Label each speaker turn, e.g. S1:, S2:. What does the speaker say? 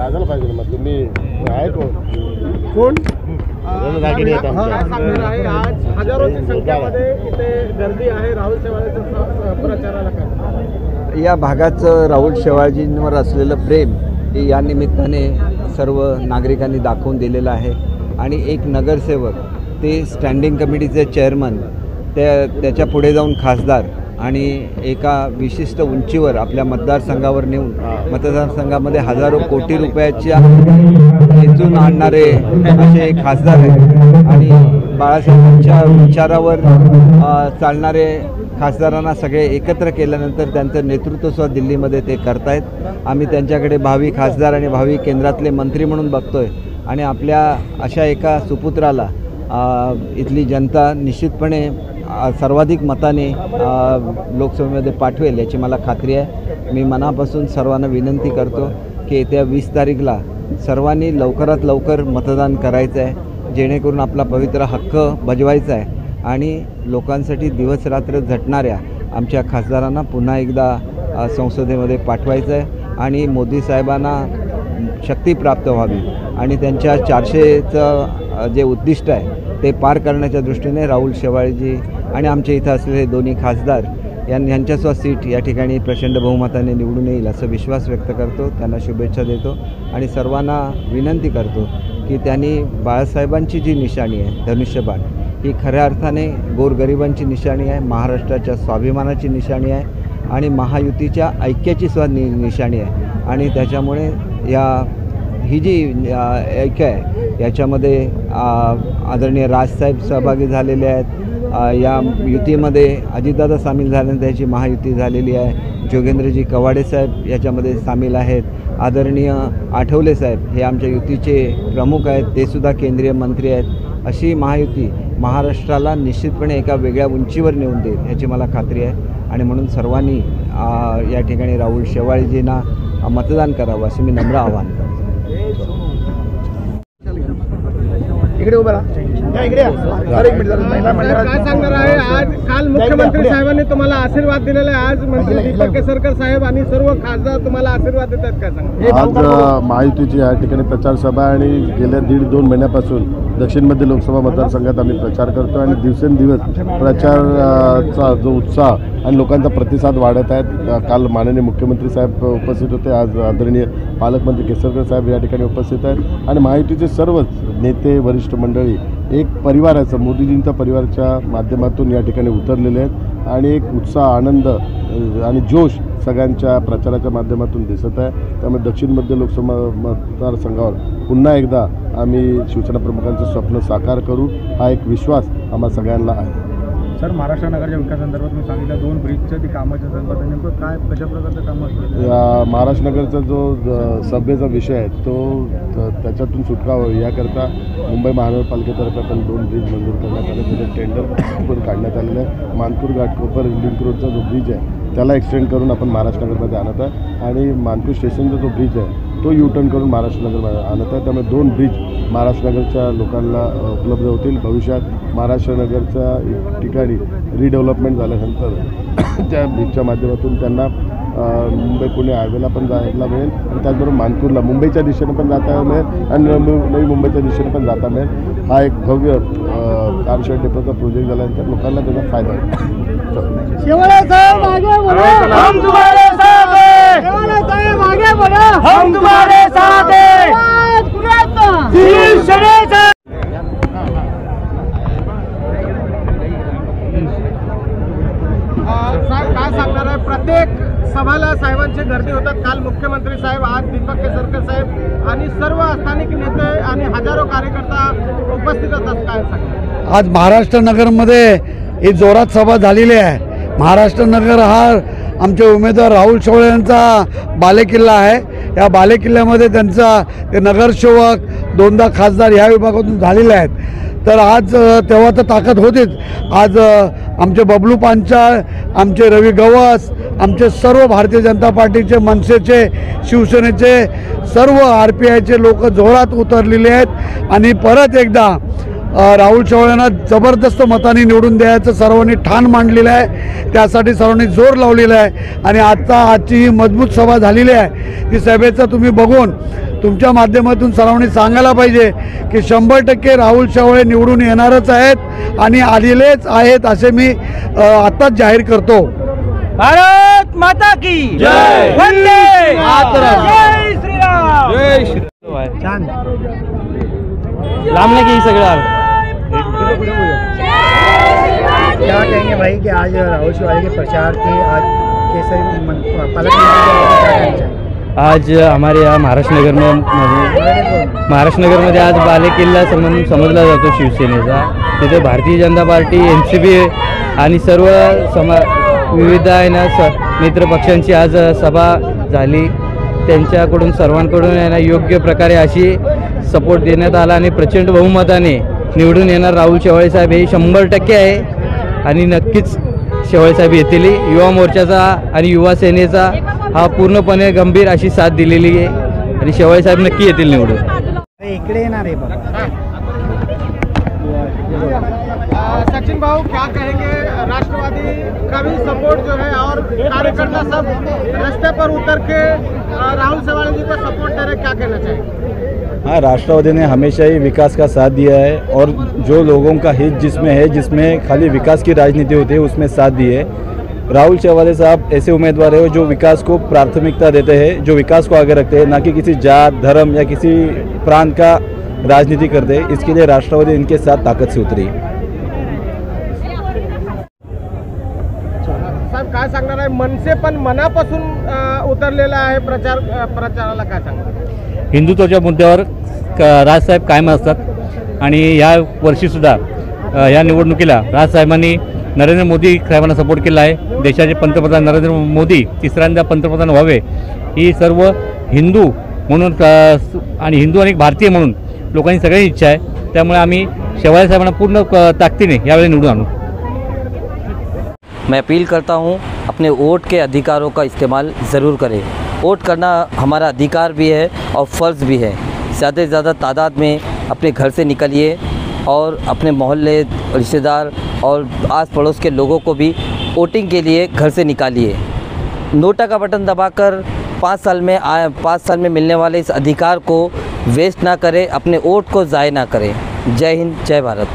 S1: लागायला पाहिजे मग तुम्ही आहे कोण
S2: काय सांगणार आहे? आज हजारोच्या संख्येमध्ये इथे गर्दी आहे राहुल शेवाळेच्या प्रचाराला. काय
S3: या भागाचं राहुल शेवाळजींवर असलेलं प्रेम हे या निमित्ताने सर्व नागरिकांनी दाखवून दिलेलं आहे आणि एक नगरसेवक ते स्टँडिंग कमिटीचे चेअरमन त्याच्या पुढे जाऊन खासदार आणि एका विशिष्ट उंचीवर आपल्या मतदारसंघावर नेऊन मतदारसंघामध्ये हजारो कोटी रुपयाच्या खेचून आणणारे असे खासदार आहेत आणि बाळासाहेबांच्या विचारावर चालणारे खासदारांना सगळे एकत्र केल्यानंतर त्यांचं नेतृत्व दिल्लीमध्ये ते करतायत. आम्ही त्यांच्याकडे भावी खासदार आणि भावी केंद्रातले मंत्री म्हणून बघतोय आणि आपल्या अशा एका सुपुत्राला इथली जनता निश्चितपणे सर्वाधिक मताने लोकसभेमध्ये पाठवेल याची मला खात्री आहे. मी मनापासून सर्वांना विनंती करतो की येत्या 20 तारीखला सर्वांनी लवकरात लवकर मतदान करायचं आहे जेणेकरून आपला पवित्र हक्क बजवायचा आहे आणि लोकांसाठी दिवसरात्र झटणाऱ्या आमच्या खासदारांना पुन्हा एकदा संसदेमध्ये पाठवायचं आहे आणि मोदी साहेबांना शक्ती प्राप्त व्हावी आणि त्यांच्या 400चं जे उद्दिष्ट आहे ते पार करण्याच्या दृष्टीने राहुल शेवाळजी आणि आमच्या इथं असलेले दोन्ही खासदार यांच्यासह सीट या ठिकाणी प्रचंड बहुमताने निवडून येईल असं विश्वास व्यक्त करतो. त्यांना शुभेच्छा देतो आणि सर्वांना विनंती करतो की त्यांनी बाळासाहेबांची जी निशाणी आहे धनुष्यबाण ही खऱ्या अर्थाने गोरगरिबांची निशाणी आहे, महाराष्ट्राच्या स्वाभिमानाची निशाणी आहे आणि महायुतीच्या ऐक्याची सुद्धा निशाणी आहे आणि त्याच्यामुळे ही जी ऐक्य आहे याच्यामध्ये आदरणीय राजसाहेब सहभागी झालेले आहेत. या युतीमध्ये अजितदादा सामील झाल्यानंतर याची महायुती झालेली आहे. जोगेंद्रजी कवाडे साहेब याच्यामध्ये सामील आहेत. आदरणीय आठवले साहेब हे आमच्या युतीचे प्रमुख आहेत, ते सुद्धा केंद्रीय मंत्री आहेत. अशी महायुती महाराष्ट्राला निश्चितपणे एका वेगळ्या उंचीवर नेऊन देईल याची मला खात्री आहे आणि म्हणून सर्वांनी या ठिकाणी राहुल शेवाळजींना मतदान करावं असे मी नम्र आवाहन करतो.
S2: इकडे उभा राहा, इकडे काय सांगणार आहे? आज काल मुख्यमंत्री साहेबांनी तुम्हाला आशीर्वाद दिलेला आहे, आज मंत्री दीपक केसरकर साहेब आणि सर्व खासदार तुम्हाला आशीर्वाद देतात. काय सांगणार?
S1: आज महायुतीची या ठिकाणी प्रचार सभा आणि गेल्या 1.5-2 महिन्यापासून दक्षिण मध्य लोकसभा मतदारसंघात आम्ही प्रचार करतो आणि दिवसेंदिवस प्रचाराचा जो उत्साह आणि लोकांचा प्रतिसाद वाढत आहेत. काल माननीय मुख्यमंत्री साहेब उपस्थित होते, आज आदरणीय पालकमंत्री केसरकर साहेब या ठिकाणी उपस्थित आहेत आणि महायुतीचे सर्वच नेते वरिष्ठ मंडळी एक परिवाराचं मोदीजींच्या परिवाराच्या माध्यमातून या ठिकाणी उतरलेले आहेत आणि एक उत्साह आनंद आणि जोश सगळ्यांच्या प्रचाराच्या माध्यमातून दिसत आहे. त्यामुळे दक्षिण मध्य लोकसभा मतदारसंघावर पुन्हा एकदा आम्ही शिवसेना प्रमुखांचं स्वप्न साकार करू हा एक विश्वास आम्हा सगळ्यांना आहे.
S2: सर, महाराष्ट्र नगरच्या विकासासंदर्भात मी सांगितलं 2 ब्रिजच्या ती कामाच्या संदर्भात नेमकं काय कशा प्रकारचं काम असतं?
S1: या महाराष्ट्र नगरचा जो सभेचा विषय आहे तो त्याच्यातून सुटका व्हावी याकरता मुंबई महानगरपालिकेतर्फे आपण 2 ब्रिज मंजूर करण्यात आले. त्याचं टेंडर पण काढण्यात आलेलं आहे. मानपूर घाटकोपर लिंक रोडचा जो ब्रिज आहे त्याला एक्सटेंड करून आपण महाराष्ट्र नगरमध्ये आणत आहे आणि मानपूर स्टेशनचा जो ब्रिज आहे तो U-टर्न करून महाराष्ट्र नगरमध्ये आणत आहे. त्यामुळे 2 ब्रिज महाराष्ट्र नगरच्या लोकांना उपलब्ध होतील. भविष्यात महाराष्ट्र नगरच्या ठिकाणी रिडेव्हलपमेंट झाल्यानंतर त्या ब्रिजच्या माध्यमातून त्यांना मुंबई पुणे हायवेला पण जायला मिळेल आणि त्याचबरोबर मानपूरला मुंबईच्या दिशेने पण जाता मिळेल आणि नवी मुंबईच्या दिशेने पण जाता मिळेल. हा एक भव्य कारशेड डेपोचा प्रोजेक्ट झाल्यानंतर लोकांना त्याचा फायदा होईल.
S2: काय सांगणार आहे? प्रत्येक सभाला साहेबांची गर्दी होतात. काल मुख्यमंत्री साहेब, आज दीपक केसरकर साहेब आणि सर्व स्थानिक नेते आणि हजारो कार्यकर्ता उपस्थित होतात. काय सांगणार?
S4: आज महाराष्ट्र नगरमध्ये ही जोरात सभा झालेली आहे. महाराष्ट्र नगर हा आमचे उमेदवार राहुल शेवाळे यांचा बालेकिल्ला आहे. या बालेकिल्ल्यामध्ये त्यांचा ते नगरसेवक 2दा खासदार ह्या विभागातून झालेले आहेत. तर आज तेव्हा तर ताकद होतीच. आज आमचे बबलू पांचाळ, आमचे रवी गवस, आमचे सर्व भारतीय जनता पार्टीचे, मनसेचे, शिवसेनेचे सर्व RPIचे लोक जोरात उतरलेले आहेत आणि परत एकदा राहुल शेवाळेंना जबरदस्त मताने निवडून द्यायचं सर्वांनी ठाण मांडलेलं आहे. त्यासाठी सर्वांनी जोर लावलेला आहे आणि आजची ही मजबूत सभा झालेली आहे. ती सभेचं तुम्ही बघून तुमच्या माध्यमातून सर्वांनी सांगायला पाहिजे की 100% राहुल शेवाळे निवडून येणारच आहेत आणि आलेलेच आहेत असे मी आत्ताच जाहीर करतो.
S5: भारत माता की जय, वंदे
S4: मातरम.
S5: जय श्रीराम, जय श्री छान लांबले की सगळं.
S2: क्या कहेंगे भाई कि आज राहुल शेवाळे के प्रचार के आज केसरी पालक मंत्री
S5: आज हमारे यहाँ महाराष्ट्र नगरमध्ये आज बालेकिल्ला समजला जातो शिवसेनेचा. तिथे भारतीय जनता पार्टी, NCP आणि सर्व विविध आहे ना मित्र पक्षांची आज सभा झाली. त्यांच्याकडून सर्वांकडून आहे ना योग्य प्रकारे अशी सपोर्ट देण्यात आला आणि प्रचंड बहुमताने निवडून येणार राहुल शेवाळे साहेब हे 100% आहे आणि नक्कीच शेवाळे साहेब येतील. युवा मोर्चाचा आणि युवा सेनेचा हा पूर्णपणे गंभीर अशी साथ दिलेली आहे आणि शेवाळे साहेब नक्की येतील निवडून.
S2: इकडे येणार आहे बाबा. सचिन भाऊ क्या कहेंगे, राष्ट्रवादी का भी सपोर्ट जो है और कार्यकर्ता सब रास्ते पर उतर के राहुल शेवाळे जी को सपोर्ट दे रहे, क्या कहना चाहिए?
S6: हाँ, राष्ट्रवादी ने हमेशा ही विकास का साथ दिया है और जो लोगों का हित जिसमें है, जिसमें खाली विकास की राजनीति होती है, उसमें साथ दी है. राहुल शेवाळे साहब ऐसे उम्मीदवार है जो विकास को प्राथमिकता देते हैं, जो विकास को आगे रखते हैं, ना कि किसी जात धर्म या किसी प्रांत का राजनीति करते हैं. इसके लिए राष्ट्रवादी इनके साथ ताकत से उतरी.
S2: साहेब काय सांगणार आहे, मनसे पण मनापासून उतरलेला आहे प्रचाराला, काय सांगणार?
S5: हिंदुत्वाच्या मुद्द्यावर राजसाहेब कायम असतात आणि या वर्षीसुद्धा या निवडणुकीला राजसाहेबांनी नरेंद्र मोदी साहेबांना सपोर्ट केला आहे. देशाचे पंतप्रधान नरेंद्र मोदी तिसऱ्यांदा पंतप्रधान व्हावे ही सर्व हिंदू म्हणून आणि हिंदू आणि भारतीय म्हणून लोकांची सगळ्यांची इच्छा आहे. त्यामुळे आम्ही शेवाळे साहेबांना पूर्ण ताकदीने यावेळी निवडून आणू.
S7: मैं अपील करता हूं, अपने वोट के अधिकारों का इस्तेमाल ज़रूर करें. वोट करना हमारा अधिकार भी है और फ़र्ज़ भी है. ज़्यादा से ज़्यादा तादाद में अपने घर से निकलिए और अपने मोहल्ले, रिश्तेदार और आस पड़ोस के लोगों को भी वोटिंग के लिए घर से निकालिए. नोटा का बटन दबाकर 5 साल में मिलने वाले इस अधिकार को वेस्ट ना करें, अपने वोट को ज़ाय ना करें. जय हिंद, जय भारत.